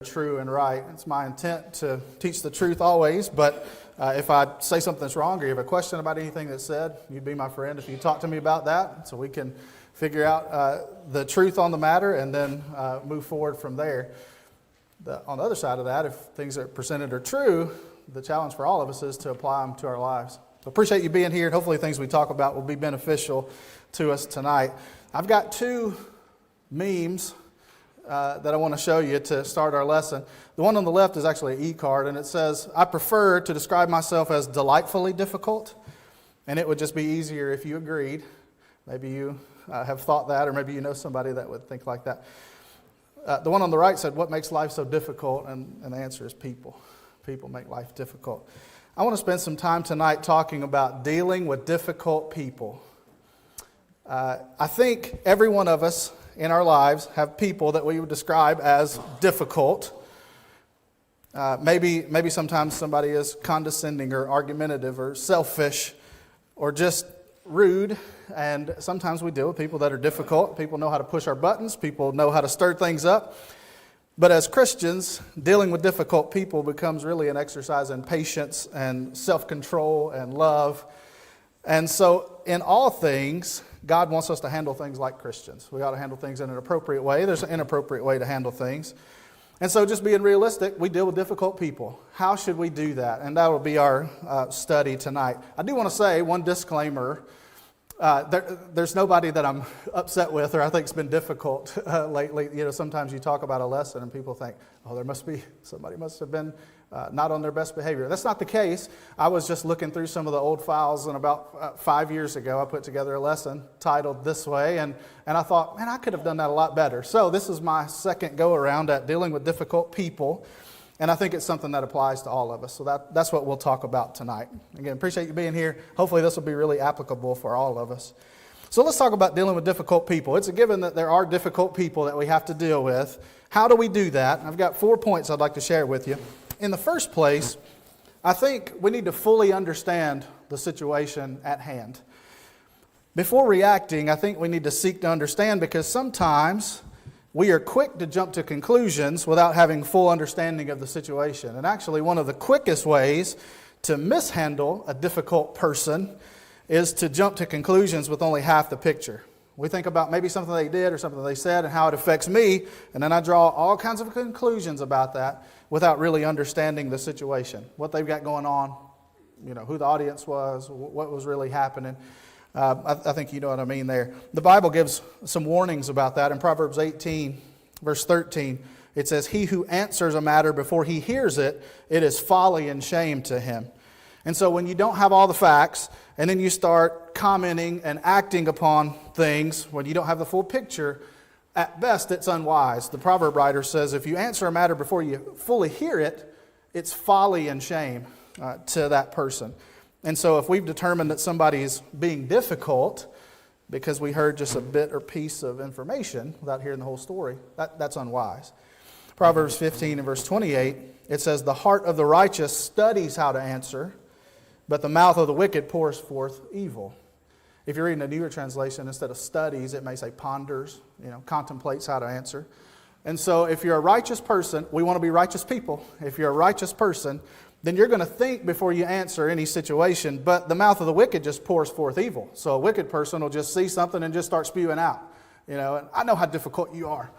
True and right. It's my intent to teach the truth always, but if I say something that's wrong or you have a question about anything that's said, you'd be my friend if you talk to me about that so we can figure out the truth on the matter and then move forward from there. On the other side of that, if things that are presented are true, the challenge for all of us is to apply them to our lives. So appreciate you being here, and hopefully things we talk about will be beneficial to us tonight. I've got two memes that I want to show you to start our lesson. The one on the left is actually an e-card, and it says, "I prefer to describe myself as delightfully difficult," and it would just be easier if you agreed. Maybe you have thought that, or maybe you know somebody that would think like that. The one on the right said, "What makes life so difficult?" And the answer is people. People make life difficult. I want to spend some time tonight talking about dealing with difficult people. I think every one of us in our lives have people that we would describe as difficult. Maybe sometimes somebody is condescending or argumentative or selfish or just rude. And sometimes we deal with people that are difficult. People know how to push our buttons. People know how to stir things up. But as Christians, dealing with difficult people becomes really an exercise in patience and self-control and love. And so in all things, God wants us to handle things like Christians. We ought to handle things in an appropriate way. There's an inappropriate way to handle things. And so just being realistic, we deal with difficult people. How should we do that? And that will be our study tonight. I do want to say one disclaimer. There's nobody that I'm upset with or I think it's been difficult lately. You know, sometimes you talk about a lesson and people think, oh, somebody must have been not on their best behavior. That's not the case. I was just looking through some of the old files, and about 5 years ago I put together a lesson titled this way, and I thought, man, I could have done that a lot better. So this is my second go around at dealing with difficult people. And I think it's something that applies to all of us. So that's what we'll talk about tonight. Again, appreciate you being here. Hopefully this will be really applicable for all of us. So let's talk about dealing with difficult people. It's a given that there are difficult people that we have to deal with. How do we do that? I've got 4 points I'd like to share with you. In the first place, I think we need to fully understand the situation at hand. Before reacting, I think we need to seek to understand, because sometimes we are quick to jump to conclusions without having full understanding of the situation. And actually, one of the quickest ways to mishandle a difficult person is to jump to conclusions with only half the picture. We think about maybe something they did or something they said and how it affects me, and then I draw all kinds of conclusions about that without really understanding the situation, what they've got going on, you know, who the audience was, what was really happening. I think you know what I mean there. The Bible gives some warnings about that. In Proverbs 18, verse 13, it says, "He who answers a matter before he hears it, it is folly and shame to him." And so when you don't have all the facts, and then you start commenting and acting upon things, when you don't have the full picture, at best it's unwise. The proverb writer says, if you answer a matter before you fully hear it, it's folly and shame to that person. And so if we've determined that somebody's being difficult because we heard just a bit or piece of information without hearing the whole story, that's unwise. Proverbs 15 and verse 28, it says, "The heart of the righteous studies how to answer, but the mouth of the wicked pours forth evil." If you're reading a newer translation, instead of studies, it may say ponders, contemplates how to answer. And so if you're a righteous person, we want to be righteous people. If you're a righteous person, then you're going to think before you answer any situation, but the mouth of the wicked just pours forth evil. So a wicked person will just see something and just start spewing out. And I know how difficult you are.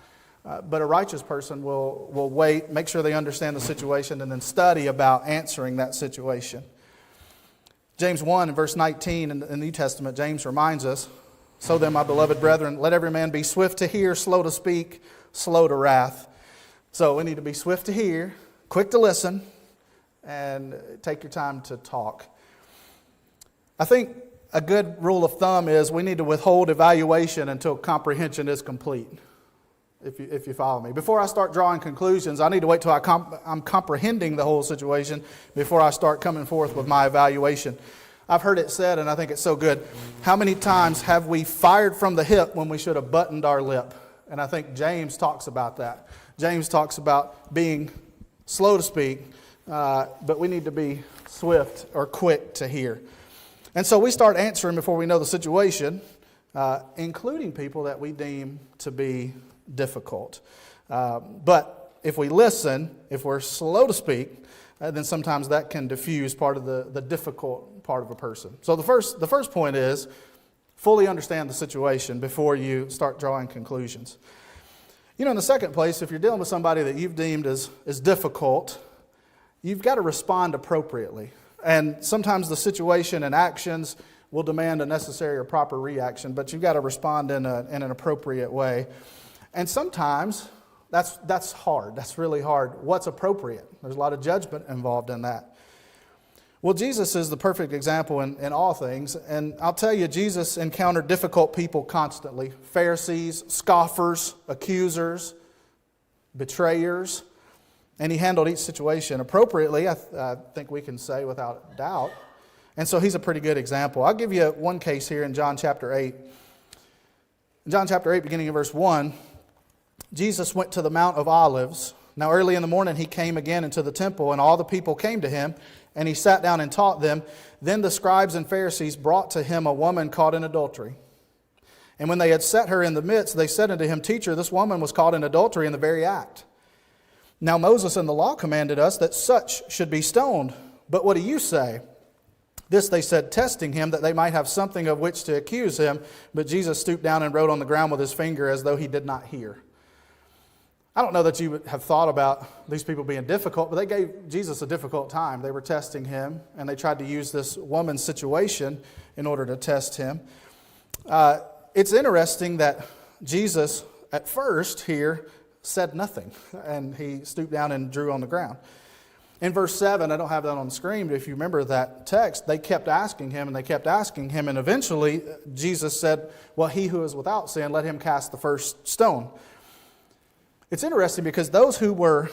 But a righteous person will wait, make sure they understand the situation, and then study about answering that situation. James 1 and verse 19 in the New Testament, James reminds us, "So then, my beloved brethren, let every man be swift to hear, slow to speak, slow to wrath." So we need to be swift to hear, quick to listen, and take your time to talk. I think a good rule of thumb is we need to withhold evaluation until comprehension is complete, if you follow me. Before I start drawing conclusions, I need to wait till I'm comprehending the whole situation before I start coming forth with my evaluation. I've heard it said, and I think it's so good, how many times have we fired from the hip when we should have buttoned our lip? And I think James talks about that. James talks about being slow to speak, but we need to be swift or quick to hear. And so we start answering before we know the situation, including people that we deem to be difficult. But if we listen, if we're slow to speak, then sometimes that can diffuse part of the difficult part of a person. So the first point is fully understand the situation before you start drawing conclusions. In the second place, if you're dealing with somebody that you've deemed as difficult, you've got to respond appropriately. And sometimes the situation and actions will demand a necessary or proper reaction, but you've got to respond in an appropriate way. And sometimes that's hard. That's really hard. What's appropriate? There's a lot of judgment involved in that. Well, Jesus is the perfect example in all things. And I'll tell you, Jesus encountered difficult people constantly. Pharisees, scoffers, accusers, betrayers. And he handled each situation appropriately, I think we can say without doubt. And so he's a pretty good example. I'll give you one case here in John chapter 8. In John chapter 8, beginning in verse 1, Jesus went to the Mount of Olives. Now early in the morning he came again into the temple, and all the people came to him, and he sat down and taught them. Then the scribes and Pharisees brought to him a woman caught in adultery. And when they had set her in the midst, they said unto him, Teacher, this woman was caught in adultery in the very act. Now Moses in the law commanded us that such should be stoned. But what do you say? This they said, testing him, that they might have something of which to accuse him. But Jesus stooped down and wrote on the ground with his finger as though he did not hear. I don't know that you would have thought about these people being difficult, but they gave Jesus a difficult time. They were testing him, and they tried to use this woman's situation in order to test him. It's interesting that Jesus, at first here, said nothing, and he stooped down and drew on the ground. In verse 7, I don't have that on the screen, but if you remember that text, they kept asking him, and eventually Jesus said, well, he who is without sin, let him cast the first stone. It's interesting because those who were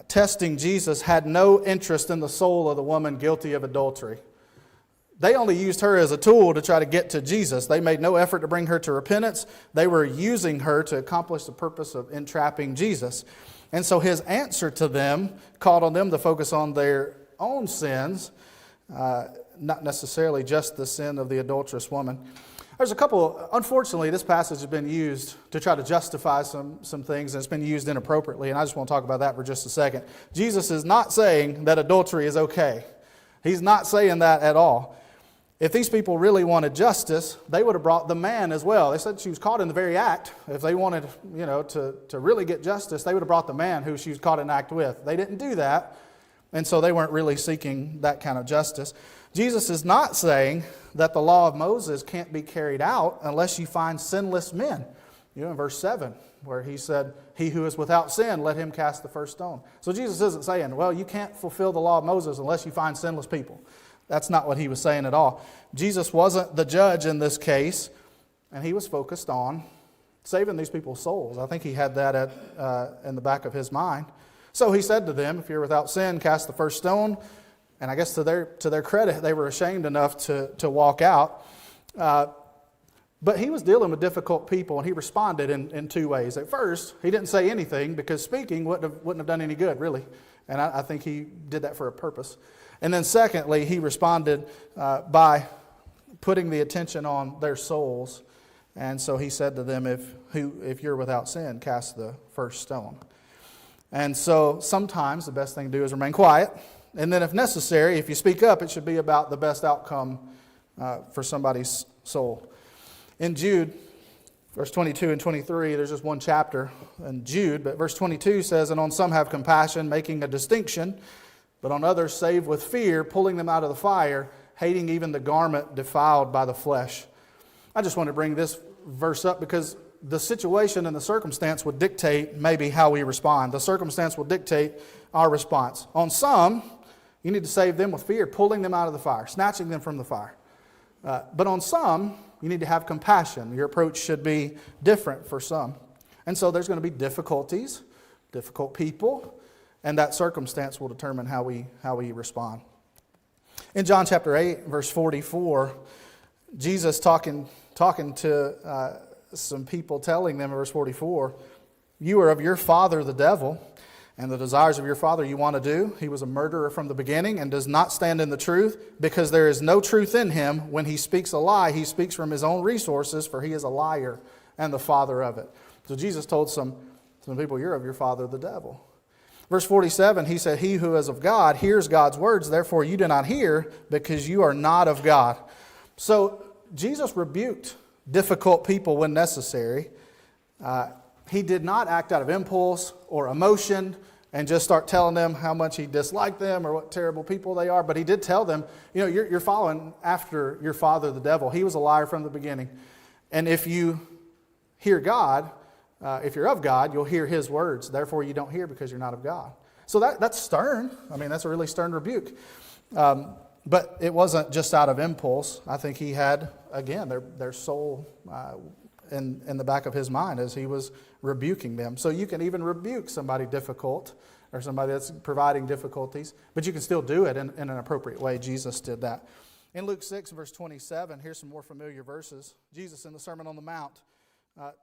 testing Jesus had no interest in the soul of the woman guilty of adultery. They only used her as a tool to try to get to Jesus. They made no effort to bring her to repentance. They were using her to accomplish the purpose of entrapping Jesus. And so his answer to them called on them to focus on their own sins, not necessarily just the sin of the adulterous woman. There's a couple, unfortunately, this passage has been used to try to justify some things, and it's been used inappropriately, and I just want to talk about that for just a second. Jesus is not saying that adultery is okay. He's not saying that at all. If these people really wanted justice, they would have brought the man as well. They said she was caught in the very act. If they wanted, to really get justice, they would have brought the man who she was caught in act with. They didn't do that, and so they weren't really seeking that kind of justice. Jesus is not saying that the law of Moses can't be carried out unless you find sinless men. In verse 7, where he said, he who is without sin, let him cast the first stone. So Jesus isn't saying, well, you can't fulfill the law of Moses unless you find sinless people. That's not what he was saying at all. Jesus wasn't the judge in this case, and he was focused on saving these people's souls. I think he had that in the back of his mind. So he said to them, if you're without sin, cast the first stone. And I guess to their credit, they were ashamed enough to walk out. But he was dealing with difficult people, and he responded in two ways. At first, he didn't say anything because speaking wouldn't have done any good, really. And I think he did that for a purpose. And then secondly, he responded by putting the attention on their souls. And so he said to them, if you're without sin, cast the first stone. And so sometimes the best thing to do is remain quiet. And then if necessary, if you speak up, it should be about the best outcome for somebody's soul. In Jude, verse 22 and 23, there's just one chapter in Jude, but verse 22 says, and on some have compassion, making a distinction, but on others save with fear, pulling them out of the fire, hating even the garment defiled by the flesh. I just want to bring this verse up because the situation and the circumstance would dictate maybe how we respond. The circumstance will dictate our response. On some, you need to save them with fear, pulling them out of the fire, snatching them from the fire. But on some, you need to have compassion. Your approach should be different for some. And so there's going to be difficulties, difficult people, and that circumstance will determine how we respond. In John chapter 8, verse 44, Jesus talking to some people, telling them in verse 44, you are of your father the devil, and the desires of your father you want to do. He was a murderer from the beginning and does not stand in the truth, because there is no truth in him. When he speaks a lie, he speaks from his own resources, for he is a liar and the father of it. So Jesus told some people, you're of your father the devil. Verse 47, he said, he who is of God hears God's words, therefore you do not hear, because you are not of God. So Jesus rebuked difficult people when necessary. He did not act out of impulse or emotion and just start telling them how much he disliked them or what terrible people they are. But he did tell them, you're following after your father, the devil. He was a liar from the beginning. And if you hear God, if you're of God, you'll hear his words. Therefore, you don't hear because you're not of God. So that's stern. I mean, that's a really stern rebuke. But it wasn't just out of impulse. I think he had, again, their soul in the back of his mind as he was rebuking them. So you can even rebuke somebody difficult or somebody that's providing difficulties, but you can still do it in an appropriate way. Jesus did that. In Luke 6, verse 27, here's some more familiar verses. Jesus in the Sermon on the Mount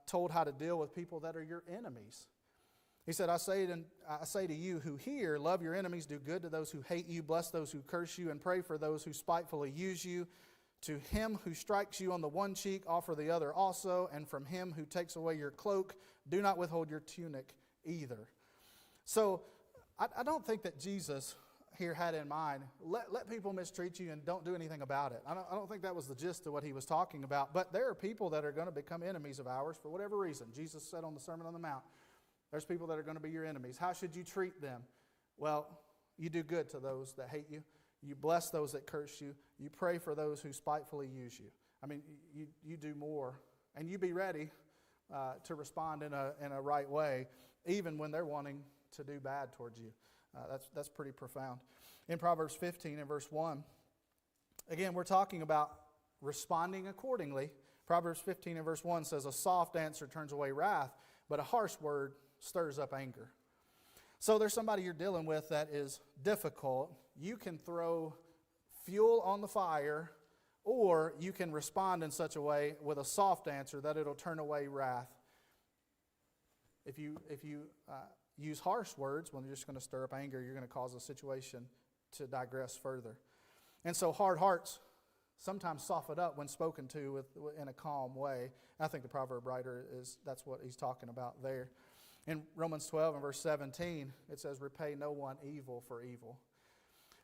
told how to deal with people that are your enemies. He said, I say to you who hear, love your enemies, do good to those who hate you, bless those who curse you, and pray for those who spitefully use you. To him who strikes you on the one cheek, offer the other also, and from him who takes away your cloak, do not withhold your tunic either. So I don't think that Jesus here had in mind, let people mistreat you and don't do anything about it. I don't think that was the gist of what he was talking about. But there are people that are going to become enemies of ours for whatever reason. Jesus said on the Sermon on the Mount, there's people that are going to be your enemies. How should you treat them? Well, you do good to those that hate you. You bless those that curse you. You pray for those who spitefully use you. I mean, you do more. And you be ready to respond in a right way, even when they're wanting to do bad towards you. That's pretty profound. In Proverbs 15 and verse 1, again, we're talking about responding accordingly. Proverbs 15 and verse 1 says, a soft answer turns away wrath, but a harsh word stirs up anger. So there's somebody you're dealing with that is difficult. You can throw fuel on the fire, or you can respond in such a way with a soft answer that it'll turn away wrath. If you use harsh words, when you're just going to stir up anger, you're going to cause a situation to digress further. And so hard hearts sometimes soften up when spoken to in a calm way. I think the proverb writer that's what he's talking about there. In Romans 12 and verse 17, it says, repay no one evil for evil.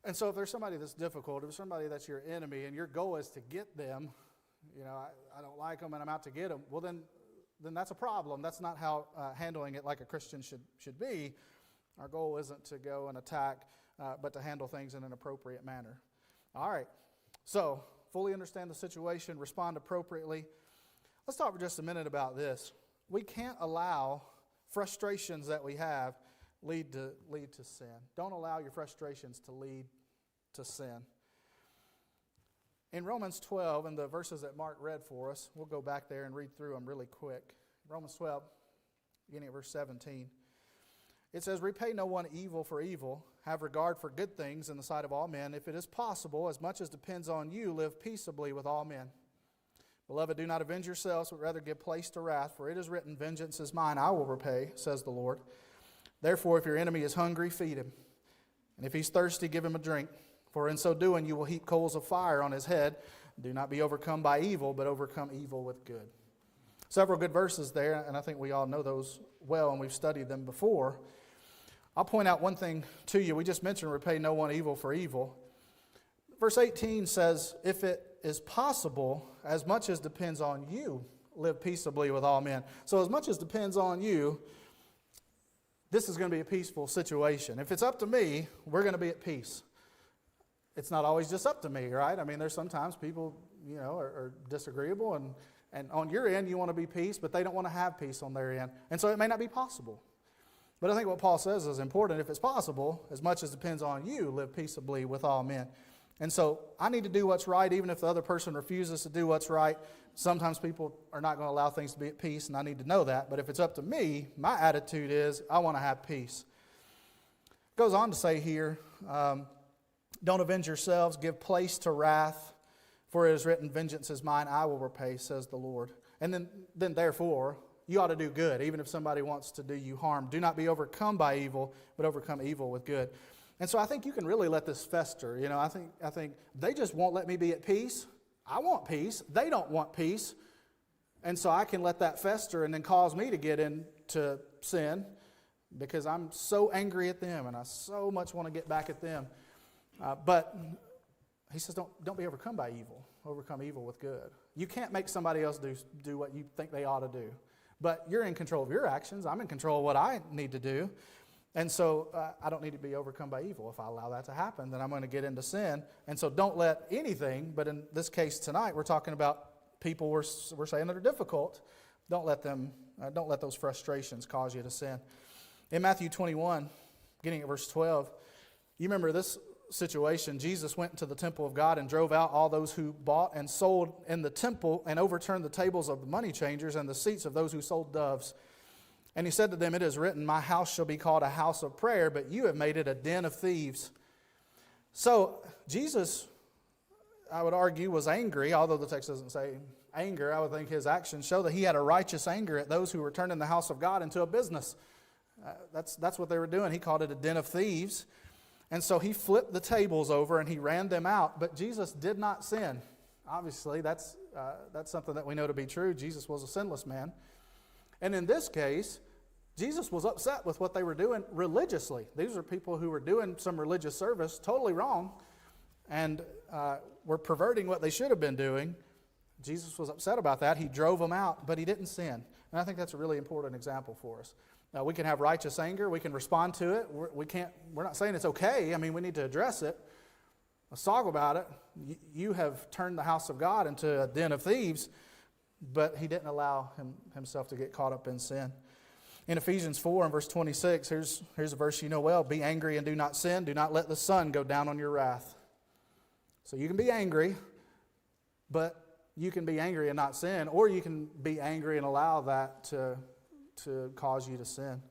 And so if there's somebody that's difficult, if there's somebody that's your enemy, and your goal is to get them, I don't like them and I'm out to get them, well then that's a problem. That's not how handling it like a Christian should be. Our goal isn't to go and attack, but to handle things in an appropriate manner. All right, so fully understand the situation, respond appropriately. Let's talk for just a minute about this. We can't allow frustrations that we have lead to sin. Don't allow your frustrations to lead to sin. In Romans 12, and the verses that Mark read for us, we'll go back there and read through them really quick. Romans 12, beginning at verse 17. It says, repay no one evil for evil. Have regard for good things in the sight of all men. If it is possible, as much as depends on you, live peaceably with all men. Beloved, do not avenge yourselves, but rather give place to wrath. For it is written, vengeance is mine, I will repay, says the Lord. Therefore, if your enemy is hungry, feed him. And if he's thirsty, give him a drink. For in so doing, you will heap coals of fire on his head. Do not be overcome by evil, but overcome evil with good. Several good verses there, and I think we all know those well, and we've studied them before. I'll point out one thing to you. We just mentioned repay no one evil for evil. Verse 18 says, if it is possible, as much as depends on you, live peaceably with all men. So as much as depends on you, this is going to be a peaceful situation. If it's up to me, we're going to be at peace. It's not always just up to me, right? I mean, there's sometimes people, are disagreeable, and on your end you want to be peace, but they don't want to have peace on their end. And so it may not be possible. But I think what Paul says is important. If it's possible, as much as depends on you, live peaceably with all men. And so I need to do what's right, even if the other person refuses to do what's right. Sometimes people are not going to allow things to be at peace, and I need to know that. But if it's up to me, my attitude is I want to have peace. It goes on to say here, don't avenge yourselves, give place to wrath, for it is written, vengeance is mine, I will repay, says the Lord. And then therefore, you ought to do good, even if somebody wants to do you harm. Do not be overcome by evil, but overcome evil with good. And so I think you can really let this fester. I think they just won't let me be at peace. I want peace. They don't want peace. And so I can let that fester and then cause me to get into sin because I'm so angry at them and I so much want to get back at them. But he says, don't be overcome by evil. Overcome evil with good. You can't make somebody else do what you think they ought to do. But you're in control of your actions. I'm in control of what I need to do. And so I don't need to be overcome by evil. If I allow that to happen, then I'm going to get into sin. And so don't let anything, but in this case tonight, we're talking about people we're saying that are difficult. Don't let those frustrations cause you to sin. In Matthew 21, beginning at verse 12, you remember this situation. Jesus went into the temple of God and drove out all those who bought and sold in the temple and overturned the tables of the money changers and the seats of those who sold doves. And he said to them, "It is written, my house shall be called a house of prayer, but you have made it a den of thieves." So Jesus, I would argue, was angry, although the text doesn't say anger. I would think his actions show that he had a righteous anger at those who were turning the house of God into a business. That's what they were doing. He called it a den of thieves. And so he flipped the tables over and he ran them out. But Jesus did not sin. Obviously, that's something that we know to be true. Jesus was a sinless man. And in this case, Jesus was upset with what they were doing religiously. These are people who were doing some religious service totally wrong and were perverting what they should have been doing. Jesus was upset about that. He drove them out, but he didn't sin. And I think that's a really important example for us. Now, we can have righteous anger. We can respond to it. We're not saying it's okay. I mean, we need to address it. Let's talk about it. You have turned the house of God into a den of thieves, but he didn't allow himself to get caught up in sin. In Ephesians 4 and verse 26, here's a verse you know well. "Be angry and do not sin. Do not let the sun go down on your wrath." So you can be angry, but you can be angry and not sin, or you can be angry and allow that to cause you to sin.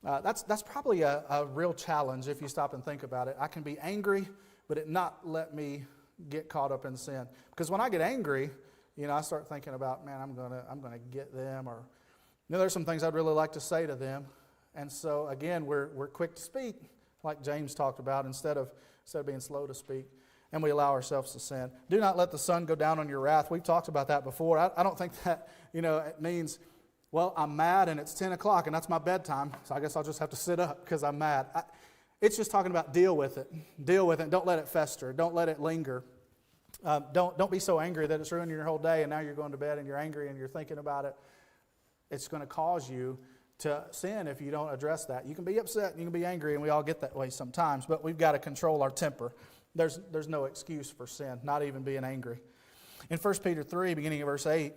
That's probably a real challenge if you stop and think about it. I can be angry, but it not let me get caught up in sin. Because when I get angry, I start thinking about, man, I'm gonna get them, or there's some things I'd really like to say to them. And so again, we're quick to speak, like James talked about, instead of being slow to speak. And we allow ourselves to sin. Do not let the sun go down on your wrath. We've talked about that before. I don't think that, it means, well, I'm mad and it's 10 o'clock and that's my bedtime, so I guess I'll just have to sit up because I'm mad. It's just talking about deal with it. Deal with it. Don't let it fester. Don't let it linger. Don't be so angry that it's ruining your whole day and now you're going to bed and you're angry and you're thinking about it. It's going to cause you to sin if you don't address that. You can be upset and you can be angry, and we all get that way sometimes, but we've got to control our temper. There's no excuse for sin, not even being angry. In 1 Peter 3, beginning of verse 8,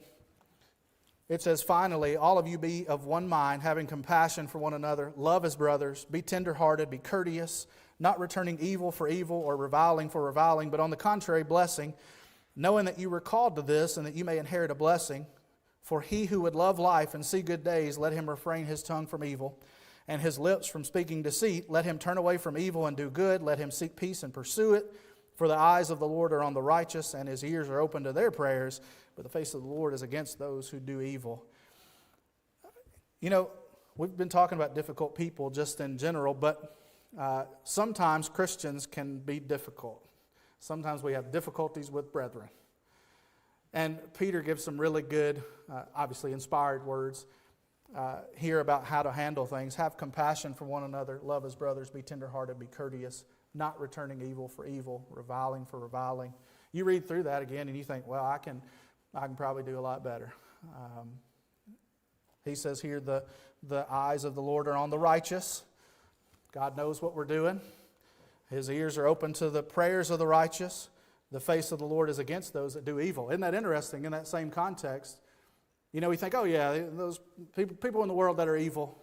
it says, "Finally, all of you be of one mind, having compassion for one another. Love as brothers. Be tenderhearted, be courteous, not returning evil for evil or reviling for reviling, but on the contrary, blessing, knowing that you were called to this and that you may inherit a blessing. For he who would love life and see good days, let him refrain his tongue from evil and his lips from speaking deceit. Let him turn away from evil and do good. Let him seek peace and pursue it. For the eyes of the Lord are on the righteous, and his ears are open to their prayers, but the face of the Lord is against those who do evil." We've been talking about difficult people just in general, but sometimes Christians can be difficult. Sometimes we have difficulties with brethren. And Peter gives some really good, obviously inspired words here about how to handle things. Have compassion for one another, love as brothers, be tenderhearted, be courteous, not returning evil for evil, reviling for reviling. You read through that again and you think, well, I can probably do a lot better. He says here, the eyes of the Lord are on the righteous. God knows what we're doing. His ears are open to the prayers of the righteous. The face of the Lord is against those that do evil. Isn't that interesting in that same context? We think, oh yeah, those people in the world that are evil,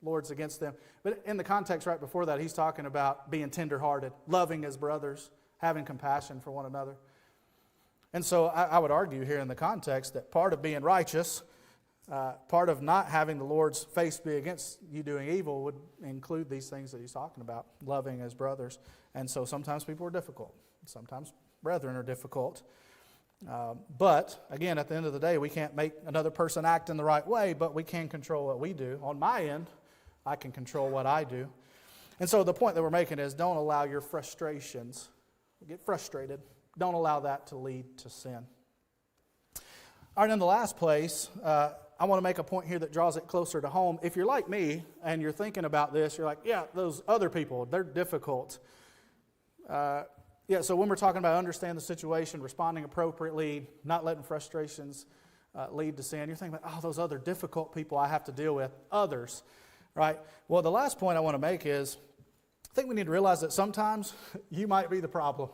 Lord's against them. But in the context right before that, he's talking about being tenderhearted, loving as brothers, having compassion for one another. And so I would argue here in the context that part of being righteous, part of not having the Lord's face be against you doing evil would include these things that he's talking about, loving as brothers. And so sometimes people are difficult. Sometimes brethren are difficult. But, again, at the end of the day, we can't make another person act in the right way, but we can control what we do. On my end, I can control what I do. And so the point that we're making is don't allow your frustrations, get frustrated, don't allow that to lead to sin. All right, in the last place, I I want to make a point here that draws it closer to home. If you're like me and you're thinking about this, you're like, yeah, those other people, they're difficult. So when we're talking about understand the situation, responding appropriately, not letting frustrations lead to sin, you're thinking about, oh, those other difficult people I have to deal with, others, right? Well, the last point I want to make is, I think we need to realize that sometimes you might be the problem.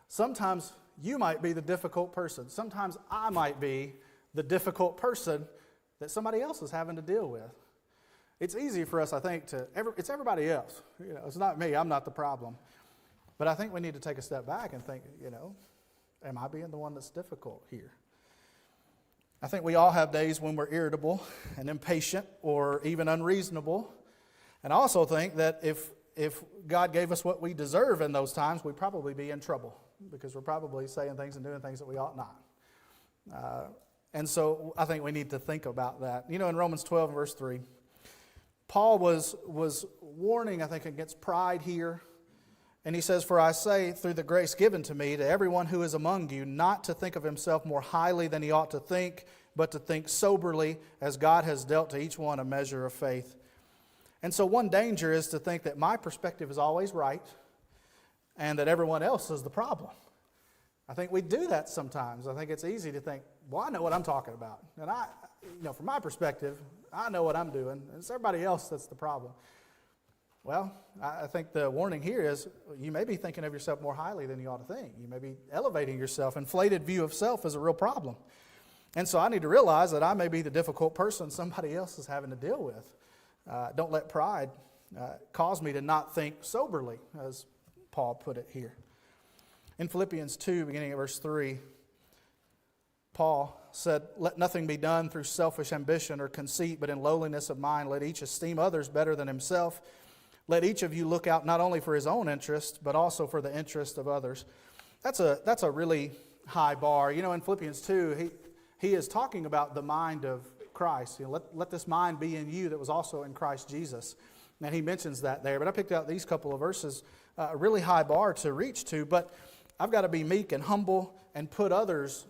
Sometimes you might be the difficult person. Sometimes I might be the difficult person that somebody else is having to deal with. It's easy for us, I think, it's everybody else. It's not me, I'm not the problem. But I think we need to take a step back and think, am I being the one that's difficult here? I think we all have days when we're irritable and impatient or even unreasonable. And I also think that if God gave us what we deserve in those times, we'd probably be in trouble because we're probably saying things and doing things that we ought not. And so I think we need to think about that. In Romans 12 verse 3, Paul was warning, I think, against pride here. And he says, "For I say, through the grace given to me, to everyone who is among you, not to think of himself more highly than he ought to think, but to think soberly, as God has dealt to each one a measure of faith." And so one danger is to think that my perspective is always right and that everyone else is the problem. I think we do that sometimes. I think it's easy to think, well, I know what I'm talking about. And from my perspective, I know what I'm doing. And it's everybody else that's the problem. Well, I think the warning here is you may be thinking of yourself more highly than you ought to think. You may be elevating yourself. Inflated view of self is a real problem. And so I need to realize that I may be the difficult person somebody else is having to deal with. Don't let pride cause me to not think soberly, as Paul put it here. In Philippians 2, beginning at verse 3, Paul said, "Let nothing be done through selfish ambition or conceit, but in lowliness of mind let each esteem others better than himself. Let each of you look out not only for his own interest, but also for the interest of others." That's a really high bar. In Philippians 2, he is talking about the mind of Christ. Let this mind be in you that was also in Christ Jesus. And he mentions that there. But I picked out these couple of verses, a really high bar to reach to. But I've got to be meek and humble and put others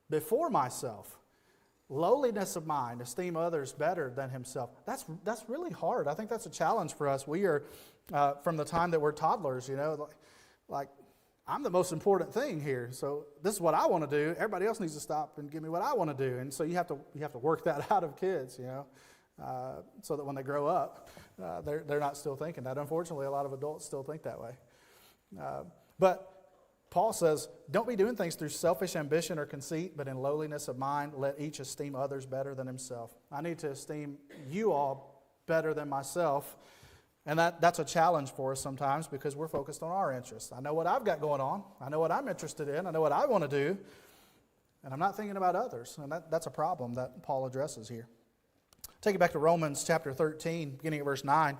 before myself. Lowliness of mind, esteem others better than himself. That's really hard. I think that's a challenge for us. We are, from the time that we're toddlers, like I'm the most important thing here. So this is what I want to do. Everybody else needs to stop and give me what I want to do. And so you have to work that out of kids, so that when they grow up, they're not still thinking that. Unfortunately, a lot of adults still think that way. But Paul says, don't be doing things through selfish ambition or conceit, but in lowliness of mind, let each esteem others better than himself. I need to esteem you all better than myself. And that's a challenge for us sometimes because we're focused on our interests. I know what I've got going on. I know what I'm interested in. I know what I want to do. And I'm not thinking about others. And that's a problem that Paul addresses here. Take it back to Romans chapter 13, beginning at verse 9.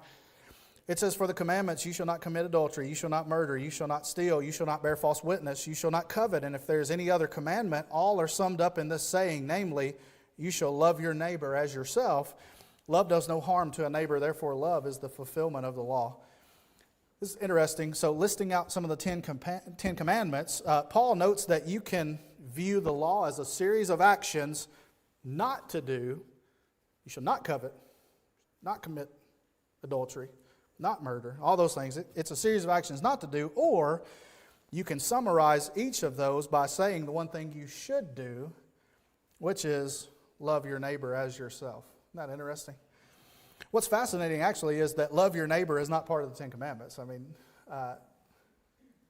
It says, "For the commandments, you shall not commit adultery, you shall not murder, you shall not steal, you shall not bear false witness, you shall not covet. And if there is any other commandment, all are summed up in this saying, namely, you shall love your neighbor as yourself. Love does no harm to a neighbor, therefore love is the fulfillment of the law." This is interesting. So listing out some of the Ten Commandments, Paul notes that you can view the law as a series of actions not to do. You shall not covet, not commit adultery, not murder, all those things. It's a series of actions not to do, or you can summarize each of those by saying the one thing you should do, which is love your neighbor as yourself. Isn't that interesting? What's fascinating actually is that love your neighbor is not part of the Ten Commandments.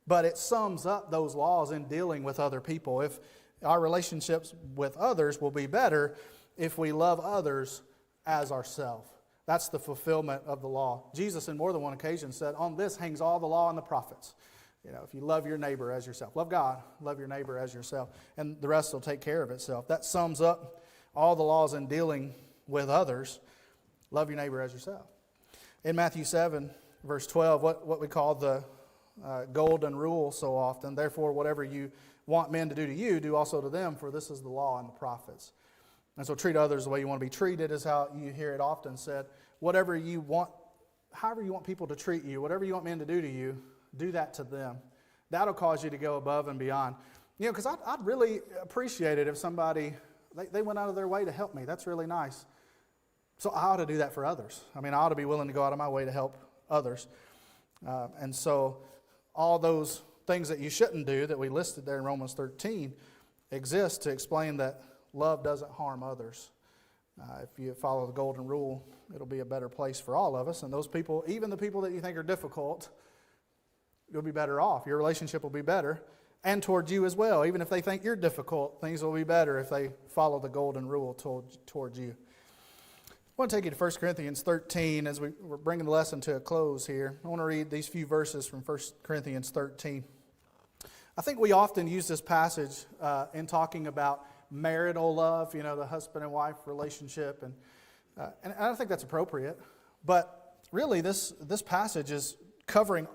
But it sums up those laws in dealing with other people. If our relationships with others will be better if we love others as ourselves. That's the fulfillment of the law. Jesus, in more than one occasion, said, "On this hangs all the law and the prophets." If you love your neighbor as yourself. Love God, love your neighbor as yourself. And the rest will take care of itself. That sums up all the laws in dealing with others. Love your neighbor as yourself. In Matthew 7, verse 12, what we call the golden rule so often, "Therefore, whatever you want men to do to you, do also to them, for this is the law and the prophets." And so treat others the way you want to be treated is how you hear it often said. However you want people to treat you, whatever you want men to do to you, do that to them. That'll cause you to go above and beyond. Because I'd really appreciate it if somebody They went out of their way to help me. That's really nice. So I ought to do that for others. I mean, I ought to be willing to go out of my way to help others. And so all those things that you shouldn't do that we listed there in Romans 13 exist to explain that love doesn't harm others. If you follow the golden rule, it'll be a better place for all of us. And those people, even the people that you think are difficult, you'll be better off. Your relationship will be better. And towards you as well. Even if they think you're difficult, things will be better if they follow the golden rule towards you. I want to take you to 1 Corinthians 13 as we're bringing the lesson to a close here. I want to read these few verses from 1 Corinthians 13. I think we often use this passage in talking about marital love, the husband and wife relationship, and I think that's appropriate. But really, this passage is covering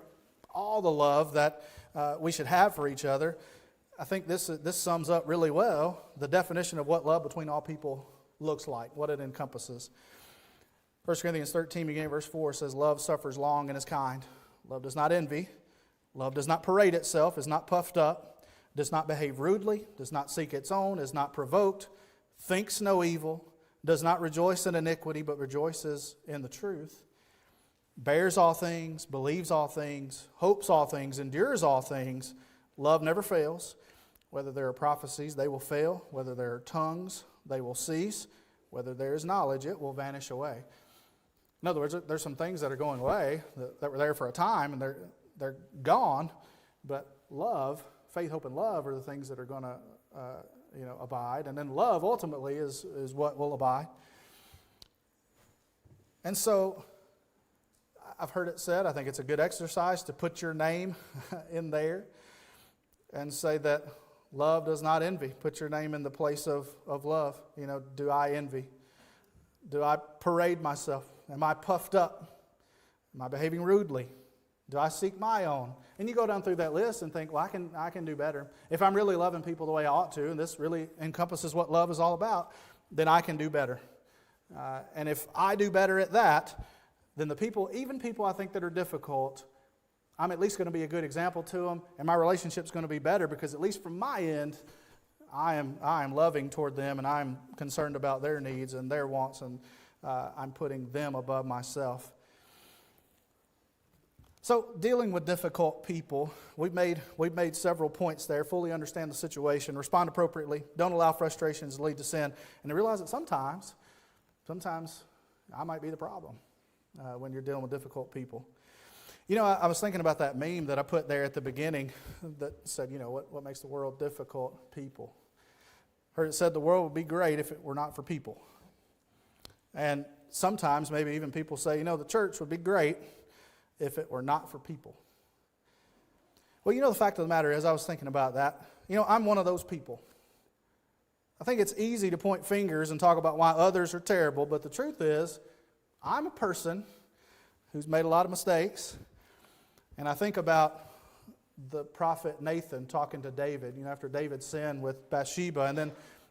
all the love that we should have for each other. I think this sums up really well the definition of what love between all people looks like, what it encompasses. 1 Corinthians 13, beginning at verse 4, says, "Love suffers long and is kind. Love does not envy. Love does not parade itself, is not puffed up, does not behave rudely, does not seek its own, is not provoked, thinks no evil, does not rejoice in iniquity, but rejoices in the truth, bears all things, believes all things, hopes all things, endures all things. Love never fails. Whether there are prophecies, they will fail. Whether there are tongues, they will cease. Whether there is knowledge, it will vanish away." In other words, there's some things that are going away that were there for a time, and they're gone. But love, faith, hope, and love are the things that are going to abide. And then love ultimately is what will abide. And so I've heard it said, I think it's a good exercise to put your name in there and say that love does not envy. Put your name in the place of love. Do I envy? Do I parade myself? Am I puffed up? Am I behaving rudely? Do I seek my own? And you go down through that list and think, well, I can do better. If I'm really loving people the way I ought to, and this really encompasses what love is all about, then I can do better. And if I do better at that, then even people I think that are difficult, I'm at least going to be a good example to them, and my relationship's going to be better because at least from my end, I am loving toward them, and I'm concerned about their needs and their wants, and I'm putting them above myself. So, dealing with difficult people, we've made several points there. Fully understand the situation, respond appropriately, don't allow frustrations to lead to sin, and to realize that sometimes I might be the problem when you're dealing with difficult people. I was thinking about that meme that I put there at the beginning that said, what makes the world difficult? People. Heard it said the world would be great if it were not for people. And sometimes maybe even people say, the church would be great if it were not for people. Well, the fact of the matter is, I was thinking about that. I'm one of those people. I think it's easy to point fingers and talk about why others are terrible, but the truth is, I'm a person who's made a lot of mistakes. And I think about the prophet Nathan talking to David, after David sinned with Bathsheba,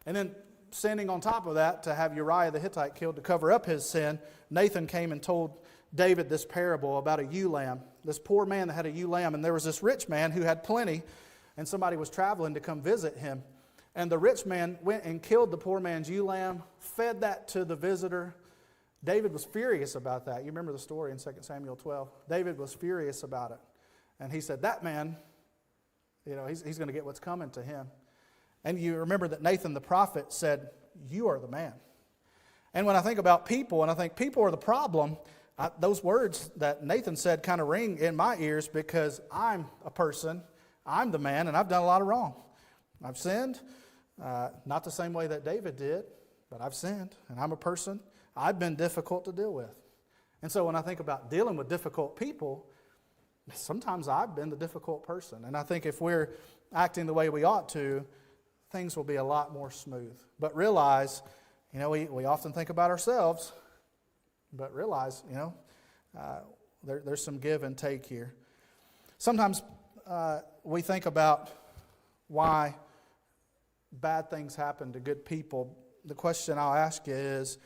and then sinning on top of that to have Uriah the Hittite killed to cover up his sin. Nathan came and told David this parable about a ewe lamb. This poor man that had a ewe lamb, and there was this rich man who had plenty, and somebody was traveling to come visit him. And the rich man went and killed the poor man's ewe lamb, fed that to the visitor. David was furious about that. You remember the story in 2 Samuel 12. David was furious about it. And he said, that man, he's going to get what's coming to him. And you remember that Nathan the prophet said, you are the man. And when I think about people, and I think people are the problem, those words that Nathan said kind of ring in my ears because I'm a person, I'm the man, and I've done a lot of wrong. I've sinned, not the same way that David did, but I've sinned, and I'm a person. I've been difficult to deal with. And so when I think about dealing with difficult people, sometimes I've been the difficult person. And I think if we're acting the way we ought to, things will be a lot more smooth. But realize, we often think about ourselves, but realize, there's some give and take here. Sometimes we think about why bad things happen to good people. The question I'll ask you is,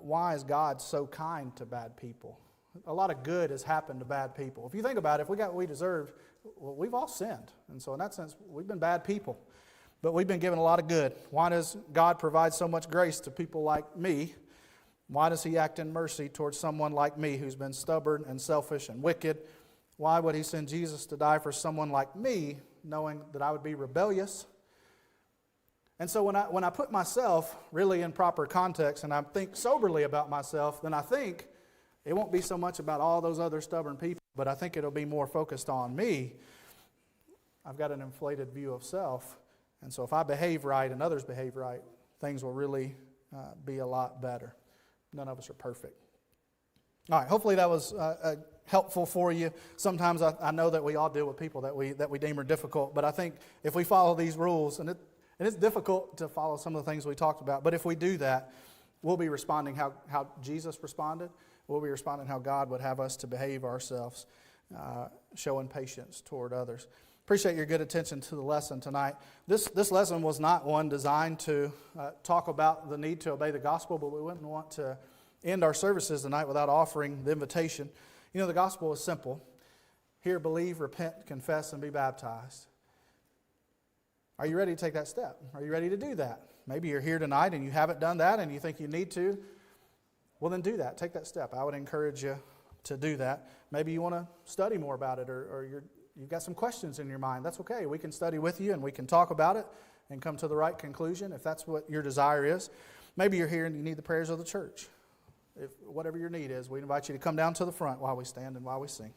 why is God so kind to bad people? A lot of good has happened to bad people. If you think about it, if we got what we deserved, well, we've all sinned. And so in that sense, we've been bad people. but we've been given a lot of good. Why does God provide so much grace to people like me? Why does He act in mercy towards someone like me who's been stubborn and selfish and wicked? Why would He send Jesus to die for someone like me, knowing that I would be rebellious? And so when I put myself really in proper context and I think soberly about myself, then I think it won't be so much about all those other stubborn people, but I think it'll be more focused on me. I've got an inflated view of self. And so if I behave right and others behave right, things will really be a lot better. None of us are perfect. All right, hopefully that was helpful for you. Sometimes I know that we all deal with people that we deem are difficult, but I think if we follow these rules, and it's difficult to follow some of the things we talked about, but if we do that, we'll be responding how Jesus responded. We'll be responding how God would have us to behave ourselves, showing patience toward others. Appreciate your good attention to the lesson tonight. This lesson was not one designed to talk about the need to obey the gospel, but we wouldn't want to end our services tonight without offering the invitation. You know, the gospel is simple. Hear, believe, repent, confess, and be baptized. Are you ready to take that step? Are you ready to do that? Maybe you're here tonight and you haven't done that and you think you need to. Well, then do that. Take that step. I would encourage you to do that. Maybe you want to study more about it, or you've got some questions in your mind. That's okay. We can study with you and we can talk about it and come to the right conclusion if that's what your desire is. Maybe you're here and you need the prayers of the church. If whatever your need is, we invite you to come down to the front while we stand and while we sing.